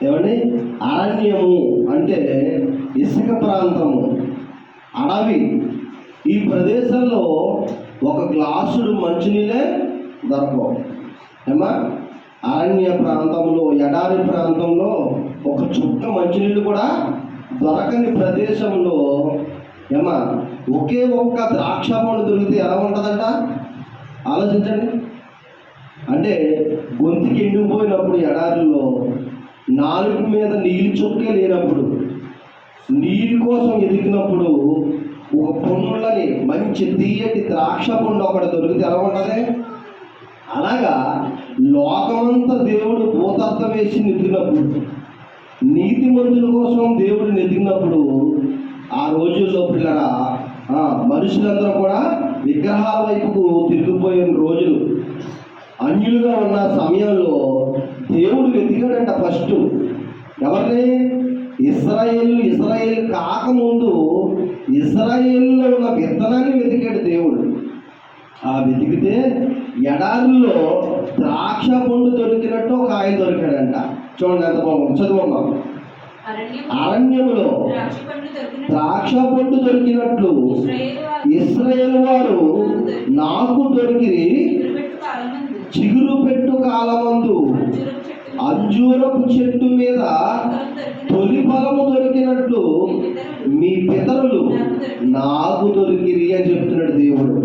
ఏమండి? అరణ్యము అంటే ఇసుక ప్రాంతము, అడవి. ఈ ప్రదేశంలో ఒక గ్లాసుడు మంచినీళ్ళే దొరకవు. ఏమా? అరణ్య ప్రాంతంలో, ఎడారి ప్రాంతంలో ఒక చుక్క మంచినీళ్ళు కూడా దొరకని ప్రదేశంలో ఏమా ఒకే ఒక్క ద్రాక్ష పండు దొరికితే ఎలా ఉంటుందంట? ఆలోచించండి. అంటే గొంతుకి ఎండిపోయినప్పుడు, ఎడారిలో నాలుగు మీద నీళ్ళు చుక్కే లేనప్పుడు, నీరు కోసం ఎదిగినప్పుడు ఒక పండ్లని, మంచి తీయటి ద్రాక్ష పండు ఒకటి దొరికితే ఎలా ఉంటుంది? అలాగా లోకమంతా దేవుడు భూతత్వం వేసి నెతికినప్పుడు, నీతిమంతుల కోసం దేవుడు నెతికినప్పుడు, ఆ రోజుల్లో పిల్లరా మనుషులందరూ కూడా విగ్రహాల వైపుకు తిరిగిపోయిన రోజులు, అన్యులుగా ఉన్న సమయంలో దేవుడు వెతికాడంట ఫస్ట్ ఎవరిని? ఇస్రాయేల్ కాకముందు ఇస్రాయేల్లో ఉన్న విత్తనాన్ని వెతికాడు దేవుడు. ఆ వెతికితే ఎడారిలో ద్రాక్ష పండు దొరికినట్టు ఒక ఆయన దొరికాడంట. చూడండి ఎంత బాగుంది, చదువుమ్మా. అరణ్యంలో ద్రాక్ష పండు దొరికినట్లు ఇశ్రాయేలు వారు నాకు దొరికి చిగురు పెట్టు కాలమందు అంజూరపు చెట్టు మీద తొలి ఫలము దొరికినట్లు మీ పితరులు నాకు దొరికిరి అని చెప్తున్నాడు దేవుడు.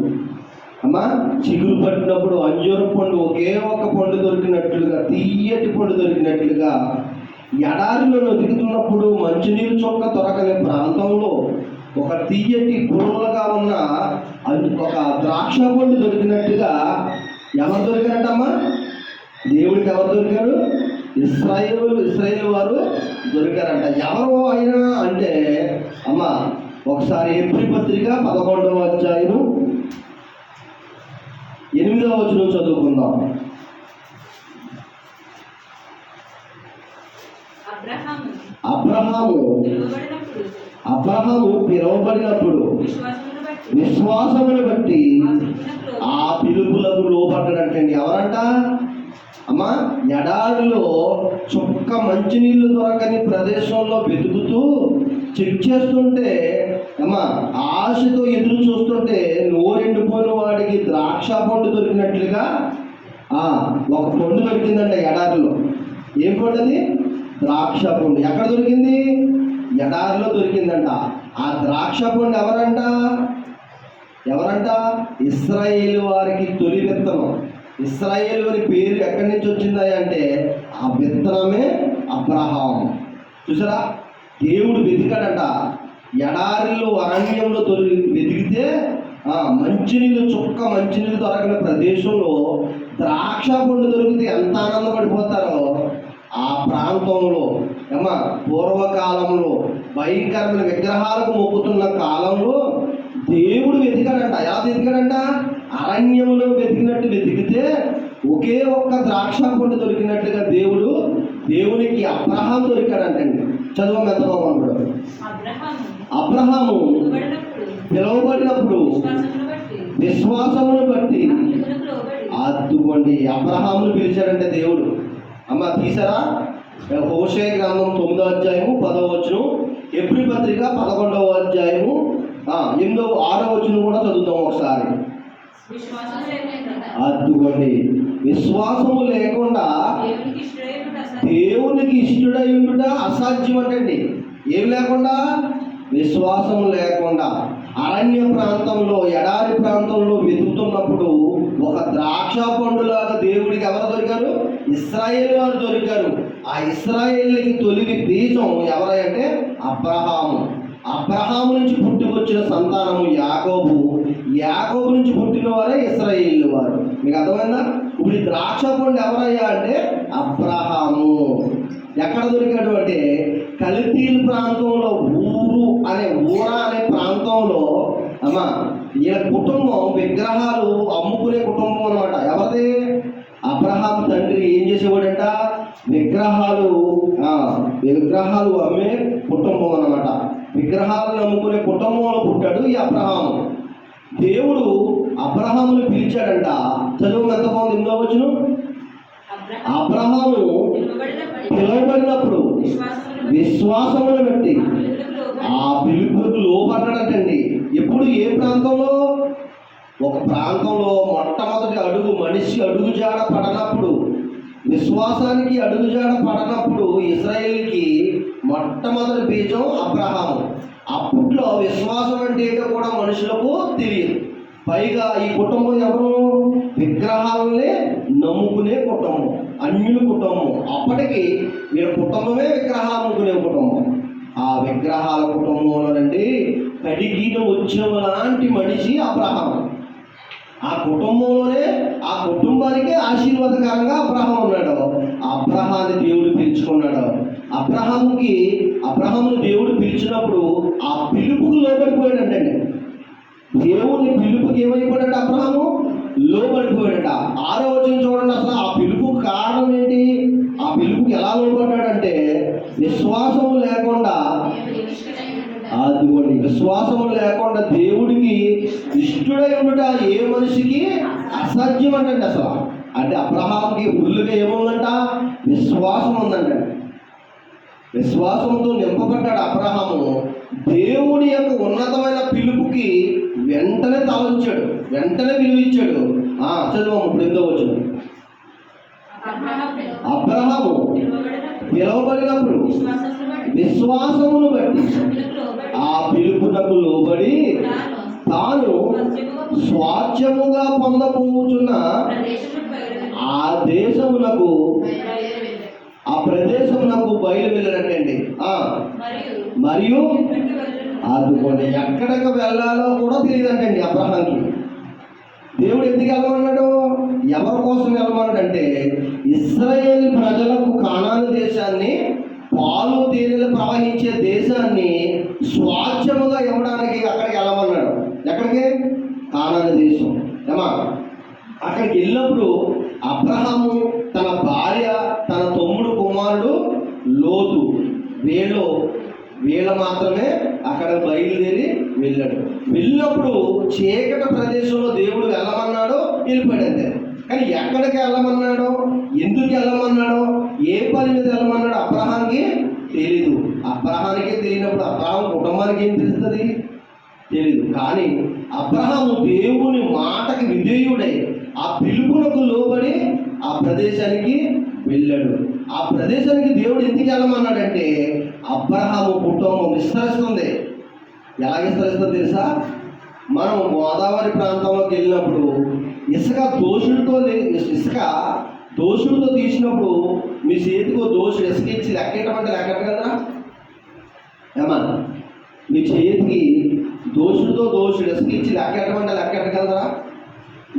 అమ్మా, చిగురు పట్టినప్పుడు అంజూర పండు ఒకే ఒక పండు దొరికినట్లుగా, తీయటి పండు దొరికినట్లుగా, ఎడారిలో వెతుకుతున్నప్పుడు మంచినీరు చొక్క దొరకని ప్రాంతంలో ఒక తీయటి గురువులుగా ఉన్న ఒక ద్రాక్ష పండు దొరికినట్టుగా ఎవరు దొరికారటమ్మా? దేవుడికి ఎవరు దొరికారు? ఇశ్రాయేలు వారు దొరికారంట. ఎవరు అయినా అంటే అమ్మ, ఒకసారి హెబ్రీ పత్రిక 11వ అధ్యాయం 8వ వచనం చదువుకుందాం. అబ్రహాము పిలువబడినప్పుడు విశ్వాసమును బట్టి ఆ పిలుపులకు లోబడ్డాడంటండి. ఎవరంట? అమ్మా, ఎడారిలో చుక్క మంచినీళ్ళు దొరకని ప్రదేశంలో వెతుకుతూ చెక్ చేస్తుంటే, అమ్మా ఆశతో ఎదురు చూస్తుంటే, నోరెండిపోయిన వాడికి ద్రాక్ష పండు దొరికినట్లుగా ఒక పండు దొరికిందంట ఎడారిలో. ఏం పండు అది? ద్రాక్ష పండు. ఎక్కడ దొరికింది? ఎడారిలో దొరికిందంట. ఆ ద్రాక్ష పండు ఎవరంట? ఇశ్రాయేలు వారికి తొలి విత్తనం. ఇశ్రాయేలు అని పేరు ఎక్కడి నుంచి వచ్చిందా అంటే ఆ విత్తనమే అబ్రహాము. చూసారా? దేవుడు వెతికాడంట. ఎడారిలో, అరణ్యంలో వెతికితే మంచినీళ్ళు, చుక్క మంచినీళ్ళు దొరకని ప్రదేశంలో ద్రాక్ష పండు దొరికితే ఎంత ఆనందపడిపోతారో. ఆ ప్రాంతంలో పూర్వకాలంలో భయంకరమైన విగ్రహాలకు మొక్కుతున్న కాలంలో దేవుడు వెతికాడంట. ఎలా వెతికాడంట? అరణ్యంలో వెతికినట్టు వెతికితే ఒకే ఒక్క ద్రాక్ష పండు దొరికినట్టుగా దేవునికి అబ్రహాము దొరికాడంటండి. చదువు ఎంత బాగుంటాడు. అబ్రహాము పిలువబడినప్పుడు విశ్వాసమును బట్టి, అద్దుకోండి, అబ్రహామును పిలిచాడంటే దేవుడు. అమ్మ తీసారా? హోషే గ్రంథం 9వ అధ్యాయము 10వ వచనం, హెబ్రీ పత్రిక 11వ అధ్యాయము 8వ 6వ వచనం కూడా చదువుతాం ఒకసారి. అద్దుకోండి, విశ్వాసము లేకుండా దేవునికి ఇష్టడై ఉండుట అసాధ్యం అంటండి. ఏం లేకుండా? విశ్వాసం లేకుండా అరణ్య ప్రాంతంలో, ఎడారి ప్రాంతంలో వెతుకుతున్నప్పుడు ఒక ద్రాక్ష పండులాగా దేవుడికి ఎవరు దొరికారు? ఇశ్రాయేలు వారు దొరికారు. ఆ ఇశ్రాయేలుకి తొలి బీజం ఎవరంటే అబ్రహాము. అబ్రహాము నుంచి పుట్టుకొచ్చిన సంతానము యాకోబు. యాకోబు నుంచి పుట్టిన వారే ఇశ్రాయేలు వారు. మీకు అర్థమైందా? ఇప్పుడు ఈ ద్రాక్ష పండు ఎవరయ్యా అంటే అబ్రహాము. ఎక్కడ దొరికాడు అంటే కల్దీల ప్రాంతంలో, ఊరా అనే ప్రాంతంలో. అమ్మా, ఈయన కుటుంబం విగ్రహాలు అమ్ముకునే కుటుంబం అనమాట. ఎవరిది? అబ్రహాం తండ్రి ఏం చేసేవాడంట? విగ్రహాలు అమ్మే కుటుంబం అనమాట. విగ్రహాలను అమ్ముకునే కుటుంబంలో పుట్టాడు ఈ అబ్రహాము. దేవుడు అబ్రహాముని పిలిచాడంట. చదువు ఎంత బాగుంది. 8వ వచనం. అబ్రహాము పిలువబడినప్పుడు విశ్వాసమును బట్టి ఆ పిలుపుకు లోబడ్డాడంటండి. ఎప్పుడు ఏ ప్రాంతంలో? ఒక ప్రాంతంలో మొట్టమొదటి అడుగు మనిషి అడుగుజాడ పడనప్పుడు, విశ్వాసానికి అడుగుజాడ పడనప్పుడు ఇశ్రాయేలుకి మొట్టమొదటి బీజం అబ్రహాము. అప్పట్లో విశ్వాసం అంటే ఏంటో కూడా మనుషులకు తెలియదు. పైగా ఈ కుటుంబం ఎవరు? విగ్రహాలనే నమ్ముకునే కుటుంబం, అన్యుల కుటుంబం. అప్పటికి వీళ్ళ కుటుంబమే విగ్రహాలు అమ్ముకునే కుటుంబం. ఆ విగ్రహాల కుటుంబంలో నుండి కడిగిన వచ్చేవ లాంటి మనిషి అబ్రహాము. ఆ కుటుంబంలోనే, ఆ కుటుంబానికే ఆశీర్వాదకరంగా అబ్రహాం ఉన్నాడు. అబ్రహాన్ని దేవుడు పిలుచుకున్నాడు. అబ్రహామును దేవుడు పిలిచినప్పుడు ఆ పిలుపుకు లోబడిపోయాడంటే, దేవుని పిలుపుకి ఏమైపోయాడట? అబ్రహాము లోబడిపోయాడట. 6వ వచనం చూడండి. అసలు ఆ పిలుపుకు కారణం ఏంటి? ఆ పిలుపుకి ఎలా లోబడ్డాడంటే, విశ్వాసము లేకుండా, అదిగోండి, విశ్వాసము లేకుండా దేవుడికి ఇష్టడై ఉండుట ఏ మనిషికి అసాధ్యం అంటండి. అసలు అంటే అబ్రహాంకి ఫుల్లుగా ఏముందంట? విశ్వాసం ఉందంట. విశ్వాసంతో నింపబడ్డాడు అబ్రహాము. దేవుడి యొక్క ఉన్నతమైన పిలుపుకి వెంటనే తలంచాడు, వెంటనే విలువించాడు. చదువు ఇప్పుడు ఎంతో వచ్చిన అబ్రహాము పిలువబడినప్పుడు విశ్వాసమును బట్టి ఆ పిలుపునకు లోబడి తాను స్వాస్థ్యముగా పొందబోచున్న ఆ దేశమునకు, ఆ ప్రదేశమునకు బయలు వెళ్ళాడండి. మరియు అదిగోండి, ఎక్కడికి వెళ్ళాలో కూడా తెలియదంటండి అబ్రహాంకి. దేవుడు ఎందుకు వెళ్ళమన్నాడు? ఎవరి కోసం వెళ్ళమన్నాడంటే, ఇశ్రాయేల్ ప్రజలకు కానాను దేశాన్ని, పాలు తేనెలు ప్రవహించే దేశాన్ని స్వాస్థ్యముగా ఇవ్వడానికి అక్కడికి వెళ్ళమన్నాడు. ఎక్కడికి? కానాను దేశం. అక్కడికి వెళ్ళినప్పుడు అబ్రహాము, తన భార్య, తన తమ్ముడు కుమారుడు లోతు, వీళ్ళ మాత్రమే అక్కడ బయలుదేరి వెళ్ళాడు. వెళ్ళినప్పుడు చీకటి ప్రదేశంలో దేవుడు వెళ్ళమన్నాడు, వెళ్ళిపోయాడు అంతే. కానీ ఎక్కడికి వెళ్ళమన్నాడో, ఎందుకు వెళ్ళమన్నాడో, ఏ పని మీద వెళ్ళమన్నాడో అబ్రహాంకి తెలీదు. అబ్రహానికే తెలియనప్పుడు అబ్రహాం కుటుంబానికి ఏం తెలుస్తుంది? తెలీదు. కానీ అబ్రహాము దేవుని మాటకి విధేయుడై ఆ పిలుపునకు లోబడి ఆ ప్రదేశానికి వెళ్ళాడు. ఆ ప్రదేశానికి దేవుడు ఎందుకు వెళ్ళమన్నాడంటే, అబ్రహాము కుటుంబం విస్తరిస్తుంది. ఎలా విస్తరిస్తుందో తెలుసా? మనం గోదావరి ప్రాంతంలోకి వెళ్ళినప్పుడు ఇసుక దోషుడితో తీసినప్పుడు మీ చేతికో దోషుడు ఇసుక ఇచ్చి లెక్కేటమంటే లెక్కగలరా? మీ చేతికి దోషుడితో ఇసుక ఇచ్చి లెక్కేటమంటే లెక్కెట్టగలరా?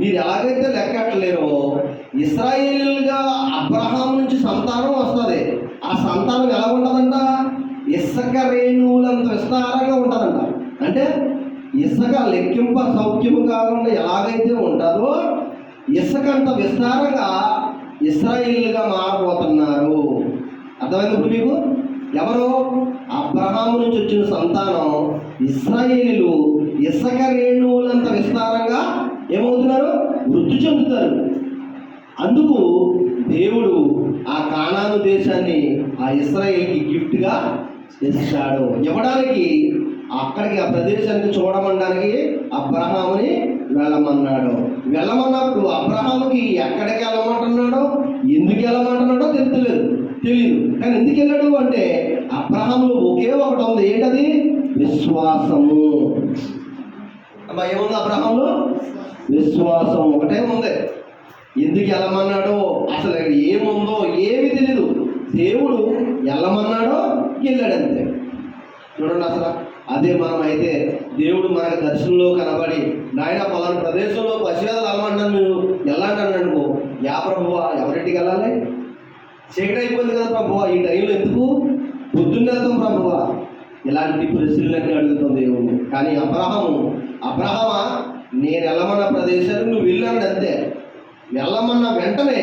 మీరు ఎలాగైతే లెక్కట్టలేరో, ఇశ్రాయేలుగా అబ్రహాం నుంచి సంతానం వస్తుంది. ఆ సంతానం ఎలా ఉంటుందంట? ఇసుక రేణువులంత విస్తారంగా ఉంటుందంట. అంటే ఇసుక లెక్కింప సౌఖ్యము కాకుండా ఎలాగైతే ఉంటుందో, ఇసుక అంత విస్తారంగా ఇశ్రాయేలుగా మారబోతున్నారు. అర్థమైంది ఇప్పుడు మీకు? ఎవరు? అబ్రహాము నుంచి వచ్చిన సంతానం ఇశ్రాయేలీలు ఇసుక రేణువులంత విస్తారంగా ఏమవుతున్నారు? వృద్ధి చెందుతారు. అందుకు దేవుడు ఆ కానాను దేశాన్ని ఆ ఇశ్రాయేలుకి గిఫ్ట్గా ఇస్తాడు. ఇవ్వడానికి అక్కడికి ఆ ప్రదేశాన్ని చూడమనడానికి అబ్రహాముని వెళ్ళమన్నాడు. వెళ్ళమన్నప్పుడు అబ్రహాముకి ఎక్కడికి వెళ్ళమంటున్నాడో, ఎందుకు వెళ్ళమంటున్నాడో తెలియదు. కానీ ఎందుకు వెళ్ళాడు అంటే, అబ్రహాములో ఒకే ఒకటి ఉంది. ఏంటది? విశ్వాసము. ఏముంది అబ్రహాంలో? విశ్వాసం ఒకటే ఉంది. ఎందుకు వెళ్ళమన్నాడో, అసలు ఏముందో ఏమీ తెలీదు. దేవుడు వెళ్ళమన్నాడో వెళ్ళాడంతే. చూడండి, అసలు అదే మనం అయితే దేవుడు మనకు దర్శనంలో కనబడి, నాయన పలానా ప్రదేశంలో పసివేదలు వెళ్ళమంటాను, మీరు వెళ్ళంటాను అనుకో, ప్రభువా ఎవరింటికి వెళ్ళాలి? చీకటి అయిపోయింది కదా ప్రభువా, ఈ టైంలో ఎందుకు? పొద్దున్న వెళ్తాం ప్రభువా. ఇలాంటి ప్రశ్నలన్నీ అడుగుతుంది దేవుడు. కానీ అబ్రహామా నేను వెళ్ళమన్న ప్రదేశానికి నువ్వు వెళ్ళాడు అంతే. వెళ్ళమన్న వెంటనే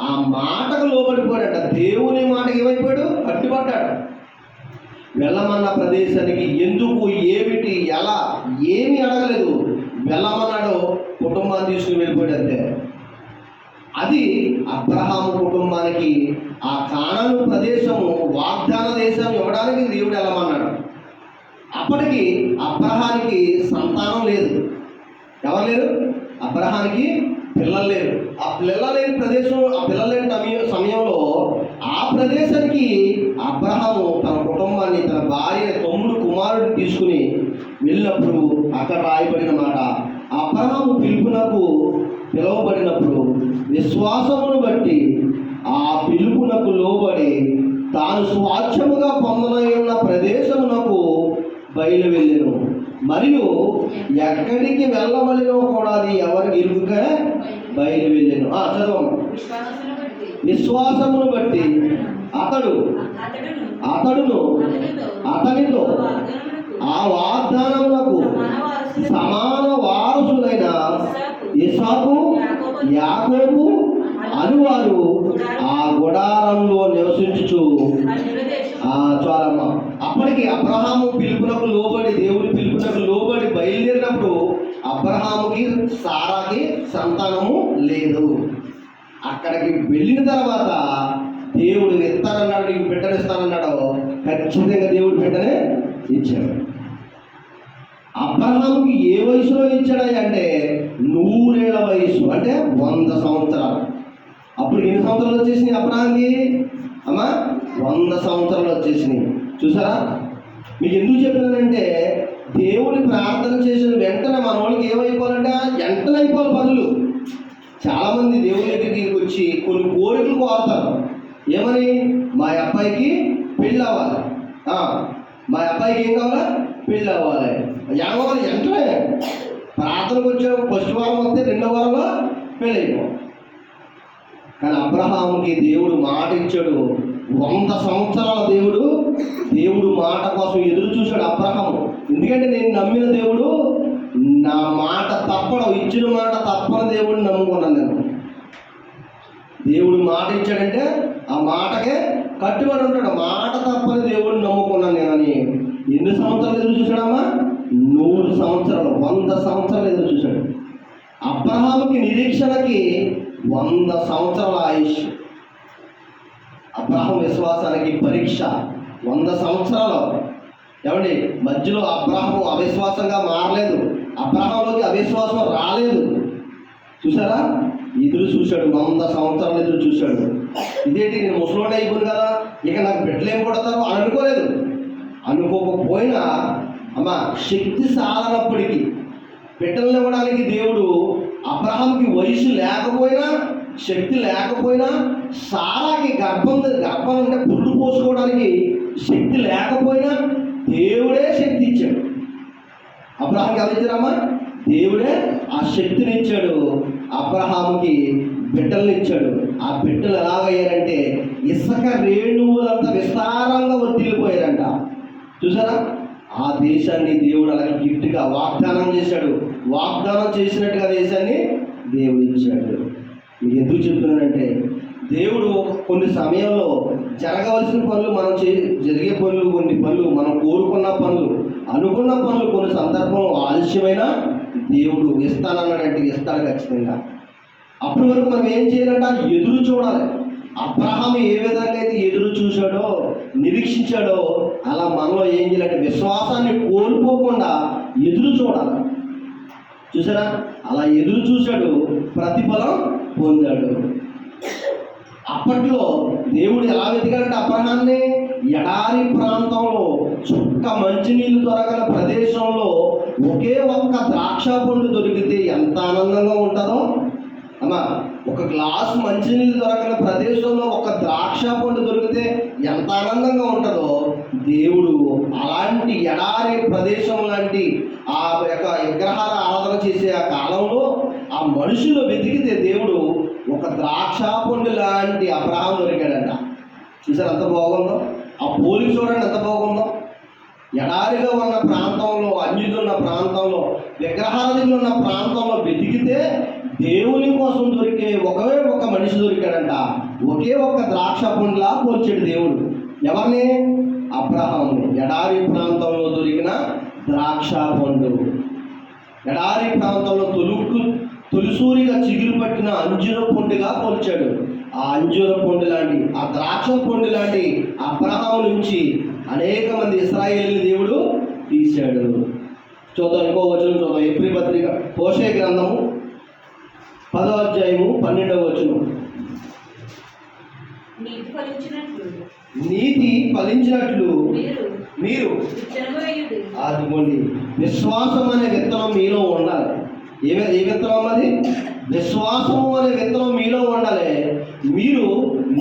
ఆ మాటకు లోబడిపోయాడట. దేవుని మాటకి ఏమైపోయాడు? కట్టుబడ్డాడు. వెళ్ళమన్న ప్రదేశానికి ఎందుకు, ఏమిటి, ఎలా, ఏమీ అడగలేదు. వెళ్ళమన్నాడు, కుటుంబాన్ని తీసుకుని వెళ్ళిపోయాడు అంతే. అది అబ్రహాము కుటుంబానికి ఆ కానాను ప్రదేశము వాగ్దాన దేశం ఇవ్వడానికి దేవుడు వెళ్ళమన్నాడు. అప్పటికి అబ్రహానికి సంతానం లేదు. ఎవరు లేరు? అబ్రహానికి పిల్లలు లేరు. ఆ పిల్లలు లేని ప్రదేశం, ఆ పిల్లలు లేని సమయంలో ఆ ప్రదేశానికి అబ్రహాము తన కుటుంబాన్ని, తన భార్య, తమ్ముడు, కుమారుడిని తీసుకుని వెళ్ళినప్పుడు అక్కడ రాయబడిన మాట, అబ్రహాము పిలువబడినప్పుడు విశ్వాసమును బట్టి ఆ పిలుపునకు లోబడి తాను స్వాచ్ఛముగా పొందనయున్న ప్రదేశమునకు బయలు వెళ్ళెను. మరియు ఎక్కడికి వెళ్ళవలెనో కూడా అది ఎవరికి ఇరుక బయలు వెళ్ళెను. చదవము. విశ్వాసమును బట్టి అతడును అతనితో ఆ వాగ్దానములకు సమాన వారసులైన ఇస్సాకు, యాకోబు అనువారు ఆ గుడారంలో నివసించుచు చాలమ్మ. అప్పటికి అబ్రహాము పిలుపునకు లోబడి, దేవుడి పిలుపునకు లోబడి బయలుదేరినప్పుడు అబ్రహాముకి, సారాకి సంతానము లేదు. అక్కడికి వెళ్ళిన తర్వాత దేవుడు ఇస్తానన్నాడు, నీకు బిడ్డనిస్తానన్నాడో ఖచ్చితంగా దేవుడు బిడ్డనే ఇచ్చాడు. అబ్రహాముకి ఏ వయసులో ఇచ్చాడు అంటే 100 ఏళ్ల వయసు, అంటే 100 సంవత్సరాలు. అప్పుడు ఎన్ని సంవత్సరాలు వచ్చేసినాయి అబ్రహాంకి? 100 సంవత్సరాలు వచ్చేసినాయి. చూసారా? మీకు ఎందుకు చెప్పినానంటే, దేవుడి ప్రార్థన చేసిన వెంటనే మన వాళ్ళకి ఏమైపోవాలంటే వెంటనే అయిపోవాలి పనులు. చాలామంది దేవుడి దగ్గరికి వచ్చి కొన్ని కోరికలు కోరుతారు. ఏమని? మా అబ్బాయికి పెళ్ళి అవ్వాలి, మా అబ్బాయికి ఏం కావాలా? పెళ్ళి అవ్వాలి. ఏమవ్వాలి? వెంటనే ప్రార్థనకు వచ్చే ఫస్ట్ వారం వస్తే 2వ వారంలో పెళ్ళి అయిపోవాలి. కానీ అబ్రహాముకి దేవుడు మాట ఇచ్చాడు. 100 సంవత్సరాల దేవుడు మాట కోసం ఎదురు చూశాడు అబ్రహాము. ఎందుకంటే నేను నమ్మిన దేవుడు నా మాట తప్పడం, ఇచ్చిన మాట తప్పని దేవుడిని నమ్ముకున్నాను నేను. దేవుడు మాట ఇచ్చాడంటే ఆ మాటకే కట్టుబడి ఉంటాడు. మాట తప్పని దేవుడిని నమ్ముకున్నాను నేను అని ఎన్ని సంవత్సరాలు ఎదురు చూశాడమ్మా? 100 సంవత్సరాలు, 100 సంవత్సరాలు ఎదురు చూశాడు. అబ్రహాముకి నిరీక్షణకి 100 సంవత్సరాల ఆయుష్. అబ్రహాం విశ్వాసానికి పరీక్ష 100 సంవత్సరాలు. ఏమండి? మధ్యలో అబ్రహాము అవిశ్వాసంగా మారలేదు, అబ్రహాంలోకి అవిశ్వాసం రాలేదు. చూసారా? ఎదురు చూశాడు, 100 సంవత్సరాలు ఎదురు చూశాడు. ఇదేంటి, నేను ముసలోనే అయిపోయింది కదా, ఇక నాకు బిడ్డలు ఏం కొడతారు అని అనుకోలేదు. అనుకోకపోయినా శక్తి సాధనప్పటికీ బిడ్డలు ఇవ్వడానికి దేవుడు అబ్రహాంకి వయసు లేకపోయినా, శక్తి లేకపోయినా, సారాకి గర్భం అంటే పురుడు పోసుకోవడానికి శక్తి లేకపోయినా దేవుడే శక్తి ఇచ్చాడు. అబ్రహాంకి అది ఇచ్చారమ్మా? దేవుడే ఆ శక్తిని ఇచ్చాడు. అబ్రహాముకి బిడ్డల్ని ఇచ్చాడు. ఆ బిడ్డలు ఎలాగయ్యారంటే ఇసుక రేణువులంతా విస్తారంగా వర్తిల్లిపోయారంట. చూసారా? ఆ దేశాన్ని దేవుడు అలాగే గిఫ్ట్గా వాగ్దానం చేశాడు. వాగ్దానం చేసినట్టుగా దేశాన్ని దేవుడు ఇచ్చాడు. మీకు ఎందుకు చెప్తున్నానంటే, దేవుడు కొన్ని సమయంలో జరగవలసిన పనులు, మనం జరిగే పనులు, కొన్ని పనులు, మనం కోరుకున్న పనులు, అనుకున్న పనులు కొన్ని సందర్భంలో ఆలస్యమైన దేవుడు ఇస్తానన్నాడంటే ఇస్తాడు ఖచ్చితంగా. అప్పటి వరకు మనం ఏం చేయాలంట? ఎదురు చూడాలి. అబ్రహాము ఏ విధంగా అయితే ఎదురు చూశాడో, నిరీక్షించాడో, అలా మనలో ఏం చేయాలంటే విశ్వాసాన్ని కోల్పోకుండా ఎదురు చూడాలి. చూసారా? అలా ఎదురు చూశాడు, ప్రతిఫలం పొందాడు. అప్పట్లో దేవుడు ఎలా వెతికాడంటే అబ్రహాన్ని ఎడారి ప్రాంతంలో, చుక్క మంచినీళ్ళు దొరకని ప్రదేశంలో ఒకే ఒక్క ద్రాక్ష పండు దొరికితే ఎంత ఆనందంగా ఉంటుందో ఒక గ్లాసు మంచినీళ్ళు దొరకని ప్రదేశంలో ఒక ద్రాక్ష పండు దొరికితే ఎంత ఆనందంగా ఉంటుందో, దేవుడు అలాంటి ఎడారి ప్రదేశం లాంటి ఆ యొక్క విగ్రహాల ఆరాధన చేసే ఆ కాలంలో ఆ మనుషులు వెతికితే దేవుడు ఒక ద్రాక్ష పండు లాంటి అబ్రహాం దొరికాడంట. చూసారు ఎంత బాగుందో? ఆ పోలిక చూడండి ఎంత బాగుందో. ఎడారిగా ఉన్న ప్రాంతంలో, అన్యులున్న ప్రాంతంలో, విగ్రహారాధికులు ఉన్న ప్రాంతంలో వెతికితే దేవుని కోసం దొరికే ఒకే ఒక మనిషి దొరికాడంట. ఒకే ఒక్క ద్రాక్ష పండులా పోల్చాడు దేవుడు. ఎవరిని? అబ్రహాముని. ఎడారి ప్రాంతంలో దొరికిన ద్రాక్ష పండు. ఎడారి ప్రాంతంలో తొలిసూరిగా చిగురు పట్టిన అంజుర పొండుగా పోల్చాడు. ఆ అంజూర పండు లాంటి, ఆ ద్రాక్ష పండు లాంటి అబ్రహాము నుంచి అనేక మంది ఇశ్రాయేలుని దేవుడు తీశాడు. చూద్దాం, ఇంకో వచనం చూద్దాం. ఎబ్రీ పత్రిక హోషేయ గ్రంథము 10వ అధ్యాయము 12వ వచనం. నీతి ఫలించినట్లు మీరు అదిగోండి, విశ్వాసం అనే విత్తనం మీలో ఉండాలి. ఏ విత్తనం అది? విశ్వాసము అనే విత్తనం మీలో ఉండాలి. మీరు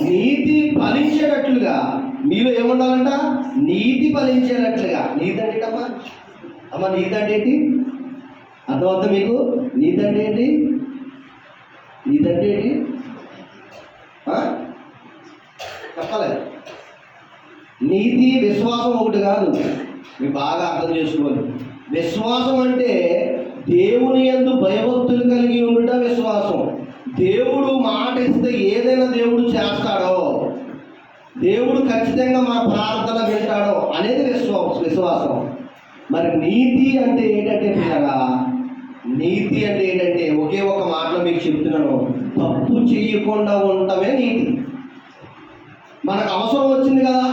నీతి ఫలించేటట్లుగా, మీలో ఏముండాలంట? నీతి ఫలించేటట్లుగా. నీతి అంటే అమ్మా నీతి అంటే ఏంటి? అర్థమవుతా మీకు? నీతి అంటే ఏంటి? నీతి అంటే ఏంటి చెప్పలే. నీతి విశ్వాసం ఒకటి కాదు, మీరు బాగా అర్థం చేసుకోవాలి. విశ్వాసం అంటే దేవుని యందు భయభక్తులు కలిగి ఉండటం విశ్వాసం. దేవుడు మాట ఇస్తే ఏదైనా దేవుడు చేస్తాడో, దేవుడు ఖచ్చితంగా మన ప్రార్థన వింటాడో అనేది విశ్వాసం. మరి నీతి అంటే ఏంటంటే పిల్లరా, నీతి అంటే ఏంటంటే ఒకే ఒక మాటలో మీకు చెప్తున్నాను, తప్పు చేయకుండా ఉండటమే నీతి. మనకు అవసరం వచ్చింది కదా,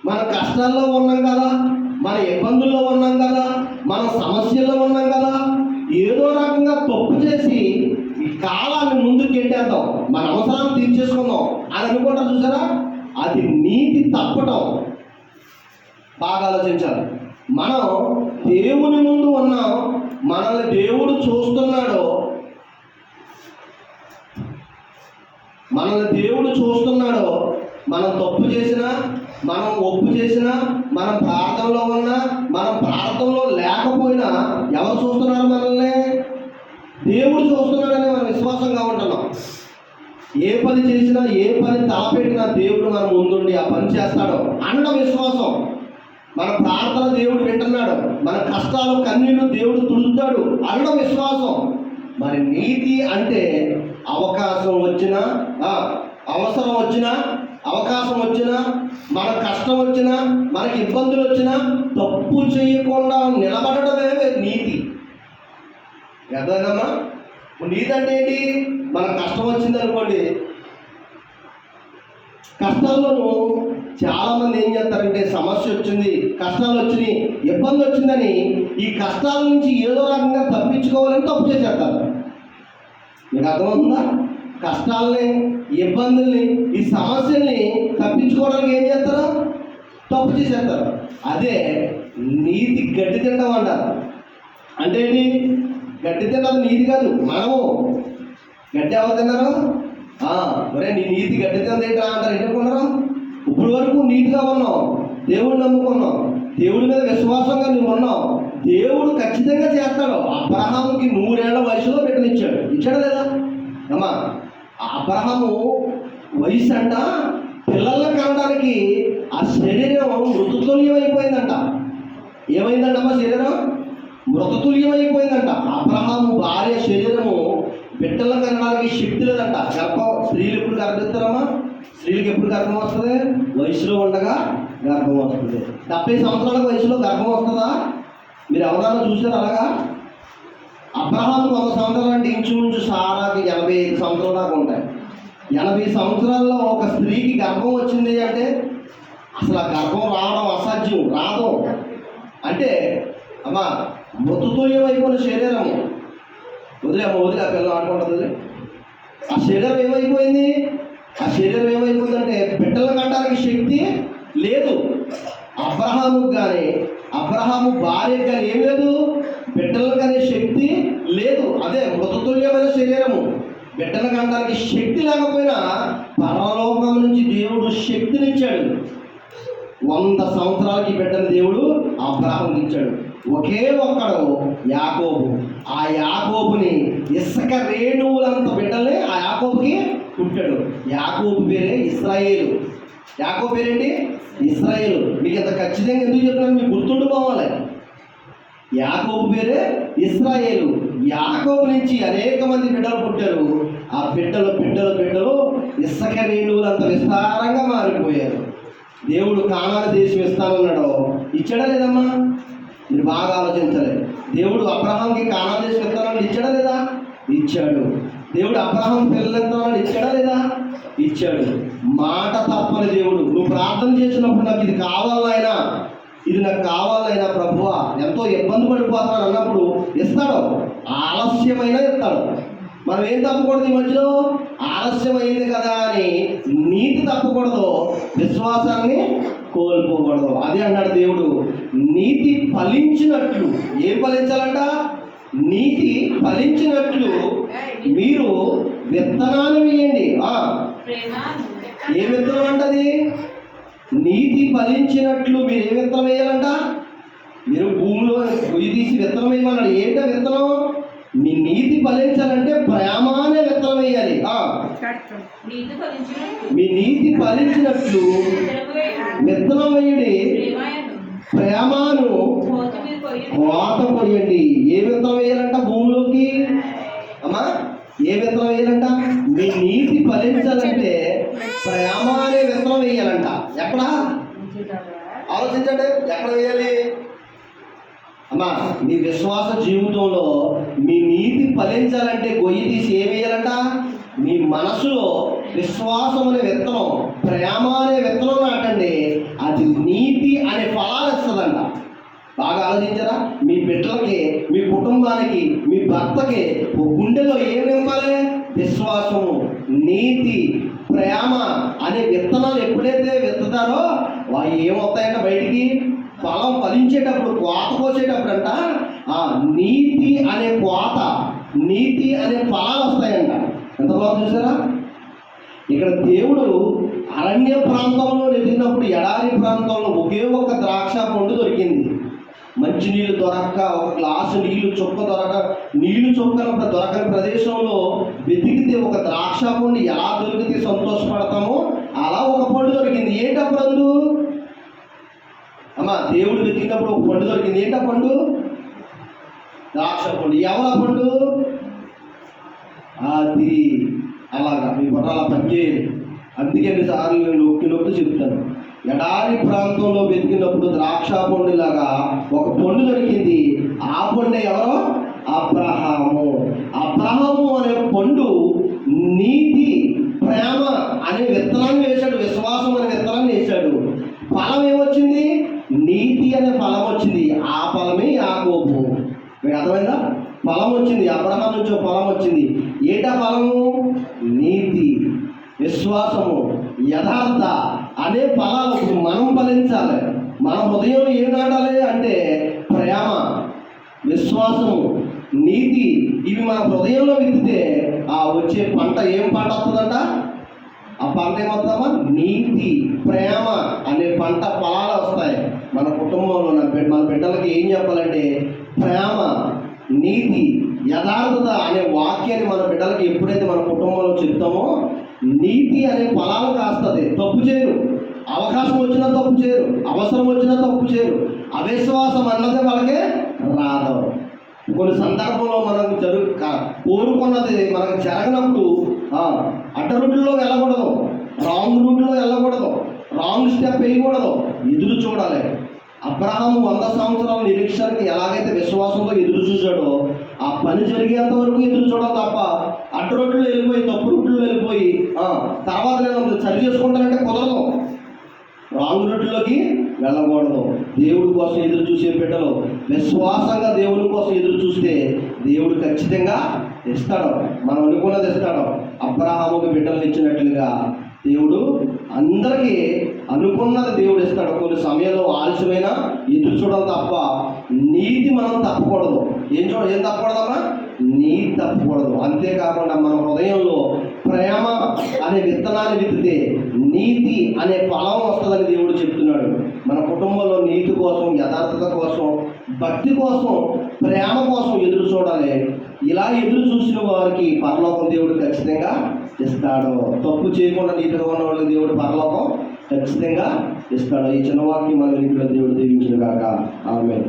మన కష్టాల్లో ఉన్నాం కదా, మన ఇబ్బందుల్లో ఉన్నాం కదా, మన సమస్యల్లో ఉన్నాం కదా, ఏదో రకంగా తప్పు చేసి ఈ కాలాన్ని ముందుకు ఎంటేద్దాం, మన అవసరాన్ని తీర్చేసుకుందాం అని అనుకుంటాం చూసారా, అది నీతి తప్పటం. బాగా ఆలోచించాలి. మనం దేవుని ముందు ఉన్నాం, మనల్ని దేవుడు చూస్తున్నాడు, మనం తప్పు చేసినా, మనం ఒప్పు చేసినా, మనం ప్రార్థనలో ఉన్నా, మనం ప్రార్థనలో లేకపోయినా ఎవరు చూస్తున్నారు? మనల్ని దేవుడు చూస్తున్నాడని మనం విశ్వాసంగా ఉంటున్నాం. ఏ పని చేసినా, ఏ పని తలపెట్టినా దేవుడు మన ముందుండి ఆ పని చేస్తాడు అనడం విశ్వాసం. మన ప్రార్థన దేవుడు వింటున్నాడు, మన కష్టాలు కన్నీళ్ళు దేవుడు తుడుతాడు అనడం విశ్వాసం. మరి నీతి అంటే అవకాశం వచ్చినా, అవసరం వచ్చినా, అవకాశం వచ్చినా, మన కష్టం వచ్చినా, మనకి ఇబ్బందులు వచ్చినా తప్పు చేయకుండా నిలబడటమే నీతి. అర్థమైందమ్మా? నీతి అంటే ఏంటి? మనకు కష్టం వచ్చింది అనుకోండి, కష్టాల్లోనూ చాలామంది ఏం చేస్తారంటే, సమస్య వచ్చింది, కష్టాలు వచ్చినాయి, ఇబ్బంది వచ్చిందని ఈ కష్టాల నుంచి ఏదో రకంగా తప్పించుకోవాలని తప్పు చేసేస్తారు. మీకు అర్థమవుతుందా? కష్టాలని, ఇబ్బందుల్ని, ఈ సమస్యల్ని తప్పించుకోవడానికి ఏం చేస్తారు? తప్పు చేసేస్తారు. అదే నీతి గడ్డి తింటాం అంటారు. అంటే ఏంటి? గడ్డి తింటాం నీతి కాదు. మనము గడ్డి ఎవరు తిన్నారు? ఒరే నీ నీతి గడ్డి తిందా అంటారు. ఎందుకున్నారు? ఇప్పుడు వరకు నీతిగా ఉన్నాం, దేవుడు నమ్ముకున్నాం, దేవుడి మీద విశ్వాసంగా నువ్వు ఉన్నావు, దేవుడు ఖచ్చితంగా చేస్తాడు. అబ్రహాముకి 100 ఏళ్ల వయసులో బిడ్డనిచ్చాడు. ఇచ్చాడా లేదా అమ్మా? అబ్రహాము వయసు అంట పిల్లల్ని కనడానికి ఆ శరీరం మృతతుల్యం అయిపోయిందంట. ఏమైందంటమ్మా? శరీరం మృతతుల్యం అయిపోయిందంట. అబ్రహాము భార్య శరీరము బిడ్డలను కనడానికి శక్తి లేదంట. స్త్రీలు ఎప్పుడు గర్భిస్తారమ్మా? స్త్రీలకు ఎప్పుడు గర్భం వస్తుంది? వయసులో ఉండగా గర్భం వస్తుంది. 70 సంవత్సరాల వయసులో గర్భం వస్తుందా? మీరు ఎవరైనా చూసారు అలాగా? అబ్రహాము 100 సంవత్సరాలు అంటే ఇంచుమించు సారాకి 85 సంవత్సరాల దాకా ఉంటాయి. 80 సంవత్సరాల్లో ఒక స్త్రీకి గర్భం వచ్చింది అంటే అసలు ఆ గర్భం రావడం అసాధ్యం, రాదు. అంటే అమ్మా మృతతుల్యం అయిపోయిన శరీరము వదిలే ఆ పిల్లలు ఆడుకుంటుంది. ఆ శరీరం ఏమైపోయింది? ఆ శరీరం ఏమైపోయిందంటే బిడ్డలు కట్టడానికి శక్తి లేదు. అబ్రహాముకు కానీ, అబ్రహాము భార్యకు కానీ ఏం లేదు, బిడ్డలు కానీ శక్తి లేదు. అదే మృతతుల్యమైన శరీరము. బిడ్డలు కట్టడానికి శక్తి లేకపోయినా పరలోకం నుంచి దేవుడు శక్తినిచ్చాడు. 100 సంవత్సరాలకి బిడ్డను దేవుడు అబ్రహాముకి ఇచ్చాడు. ఒకే ఒక్కడు యాకోబు. ఆ యాకోబుని ఇసుక రేణువులంత బిడ్డలే ఆ యాకోబుకి పుట్టాడు. యాకోబు పేరే ఇశ్రాయేలు. యాకోబు పేరేంటి? ఇశ్రాయేలు. మీకు ఇంత ఖచ్చితంగా ఎందుకు చెప్తున్నాను? మీకు గుర్తుండిపోవాలి. యాకోబు పేరే ఇశ్రాయేలు. యాకోబు నుంచి అనేక మంది బిడ్డలు పుట్టారు. ఆ బిడ్డలు బిడ్డలు బిడ్డలు ఇసుక రేణువులంత విస్తారంగా మారిపోయారు. దేవుడు కానాను దేశం ఇస్తానన్నాడు, ఇచ్చాడా లేదమ్మా? మీరు బాగా ఆలోచించాలి. దేవుడు అబ్రహాంకి కానాను దేశం ఇస్తానని ఇచ్చాడా లేదా? ఇచ్చాడు. దేవుడు అబ్రహాం పిల్లలెంతనాడు ఇచ్చాడా లేదా? ఇచ్చాడు. మాట తప్పని దేవుడు. నువ్వు ప్రార్థన చేసినప్పుడు నాకు ఇది కావాలైనా, ఇది నాకు కావాలైనా ప్రభువా, ఎంతో ఇబ్బంది పడిపోతాను అన్నప్పుడు ఇస్తాడు. ఆలస్యమైనా ఇస్తాడు. మనం ఏం తప్పకూడదు ఈ మధ్యలో? ఆలస్యం అయింది కదా అని నీతి తప్పకూడదు, విశ్వాసాన్ని కోల్పోకూడదు. అదే అన్నాడు దేవుడు, నీతి ఫలించినట్లు. ఏం ఫలించాలంట? నీతి ఫలించినట్లు మీరు విత్తనాలు వేయండి. ఏ విత్తనం అంటది? నీతి ఫలించినట్లు మీరు ఏ విత్తనం వేయాలంట? మీరు భూమిలో పొయ్యి తీసి విత్తనం వేయమన్నాడు. ఏంటో విత్తనం? మీ నీతి ఫలించాలంటే ప్రేమ అనే విత్తనం వేయాలి. మీ నీతి ఫలించినట్లు విత్తనం వేయండి, ప్రేమను కోత కొయ్యండి. ఏ విత్తనం వేయాలంట భూమిలోకి? అమ్మా, ఏ విత్తనం వేయాలంట? మీ నీతి ఫలించాలంటే ప్రేమ అనే విత్తనం వేయాలంట. ఎక్కడ? ఆలోచించండి, ఎక్కడ వేయాలి? అమ్మా, మీ విశ్వాస జీవితంలో మీ నీతి ఫలించాలంటే గొయ్యి తీసి ఏం వేయాలంట? మీ మనసులో విశ్వాసం అనే విత్తనం, ప్రేమ అనే విత్తనం నాటండి. అది నీతి అనే ఫలాలు ఇస్తుందంట. బాగా ఆలోచించారా? మీ బిడ్డలకి, మీ కుటుంబానికి, మీ భర్తకి గుండెలో ఏం నింపాలి? విశ్వాసము, నీతి, ప్రేమ అనే విత్తనాలు ఎప్పుడైతే విత్తుతారో అవి ఏమవుతాయంట బయటికి? ఫలం ఫలించేటప్పుడు, కోత కోసేటప్పుడు అంట ఆ నీతి అనే కోత, నీతి అనే ఫలాలు వస్తాయంట. ఎంత బాగా చూసారా? ఇక్కడ దేవుడు అరణ్య ప్రాంతంలో ఎదిగినప్పుడు, ఎడారి ప్రాంతంలో ఒకే ఒక ద్రాక్ష పండు దొరికింది. మంచినీళ్ళు దొరక్క, ఒక గ్లాసు నీళ్లు చుక్క దొరక, నీళ్లు చుక్కనప్పుడు దొరకని ప్రదేశంలో వెతికితే ఒక ద్రాక్ష పండు ఎలా దొరికితే సంతోషపడతామో అలా ఒక పండు దొరికింది. ఏంటా పండు? అమ్మా, దేవుడు వెతికినప్పుడు ఒక పండు దొరికింది. ఏంటా పండు? ద్రాక్ష పండు. ఎవరా పండు? అది అలాగా మీ బుర్రలా పనిచేయదు. అందుకే సార్లు నేను నొక్కి నొక్కి చెప్తాను. ఎడారి ప్రాంతంలో వెతికినప్పుడు ద్రాక్ష పండులాగా ఒక పండు దొరికింది. ఆ పండు ఎవరో? అబ్రహాము. అబ్రహాము అనే పండు నీతి, ప్రేమ అనే విత్తనాన్ని వేశాడు. విశ్వాసం అనే విత్తనాన్ని వేశాడు. ఫలం ఏమొచ్చింది? నీతి అనే ఫలం వచ్చింది. ఆ ఫలమే యాకోబు. మీకు అర్థమైందా? ఫలం వచ్చింది. అబ్రహాం నుంచి ఫలం వచ్చింది. ఏటా ఫలము? నీతి, విశ్వాసము, యథార్థ అనే ఫలాలు మనం ఫలించాలి. మన హృదయంలో ఏం నాటాలి అంటే ప్రేమ, విశ్వాసము, నీతి. ఇవి మన హృదయంలో విత్తితే ఆ వచ్చే పంట ఏం పంట వస్తుందంట? ఆ పంట ఏమవుతామా? నీతి, ప్రేమ అనే పంట ఫలాలు వస్తాయి. మన కుటుంబంలో మన బిడ్డలకి ఏం చెప్పాలంటే ప్రేమ, నీతి, యథార్థత అనే వాక్యాన్ని మన బిడ్డలకి ఎప్పుడైతే మన కుటుంబంలో చెప్తామో నీతి అనే ఫలాలు కాస్తుంది. తప్పు చేయరు. అవకాశం వచ్చినా తప్పు చేయరు. అవసరం వచ్చినా తప్పు చేయరు. అవిశ్వాసం అన్నది వాళ్ళకే రాదు. కొన్ని సందర్భంలో మనకు కోరుకున్నది మనకు జరగనప్పుడు అడ్డ రూట్లో వెళ్ళకూడదు, రాంగ్ రూట్లో వెళ్ళకూడదు, రాంగ్ స్టెప్ వేయకూడదు, ఎదురు చూడాలి. అబ్రహాము 100 సంవత్సరాల నిరీక్షణకి ఎలాగైతే విశ్వాసంతో ఎదురు చూశాడో ఆ పని జరిగేంత వరకు ఎదురు చూడాలి తప్ప అడ్డ రొట్లు వెళ్ళిపోయి, తప్పు రొట్లు వెళ్ళిపోయి తర్వాత నేను సరి చేసుకుంటానంటే కుదరదు. రాంగ్ రూట్లోకి వెళ్ళకూడదు. దేవుడి కోసం ఎదురు చూసే బిడ్డలు విశ్వాసంగా దేవుడి కోసం ఎదురు చూస్తే దేవుడు ఖచ్చితంగా ఇస్తాడు. మనం అనుకున్నది ఇస్తాడు. అబ్రహాముకి బిడ్డలు ఇచ్చినట్లుగా దేవుడు అందరికీ అనుకున్నది దేవుడు ఇస్తాడు. కొన్ని సమయంలో ఆలస్యమైన ఎదురు చూడాలి తప్ప నీతి మనం తప్పకూడదు. ఏం తప్పకూడదమ్మా? నీతి తప్పకూడదు. అంతేకాకుండా మన హృదయంలో ప్రేమ అనే విత్తనాన్ని విత్తితే నీతి అనే ఫలం వస్తుందని దేవుడు చెప్తున్నాడు. మన కుటుంబంలో నీతి కోసం, యథార్థత కోసం, భక్తి కోసం, ప్రేమ కోసం ఎదురు చూడాలి. ఇలా ఎదురు చూసిన వారికి పరలోకం దేవుడు ఖచ్చితంగా ఇస్తాడు. తప్పు చేయకుండా నీతిగా ఉన్న వాళ్ళకి దేవుడు పరలోకం ఖచ్చితంగా ఇస్తాడు. ఈ చిన్న వాక్యం మన ఇంట్లో దేవుడు దీవించిన కాక ఆమేన్.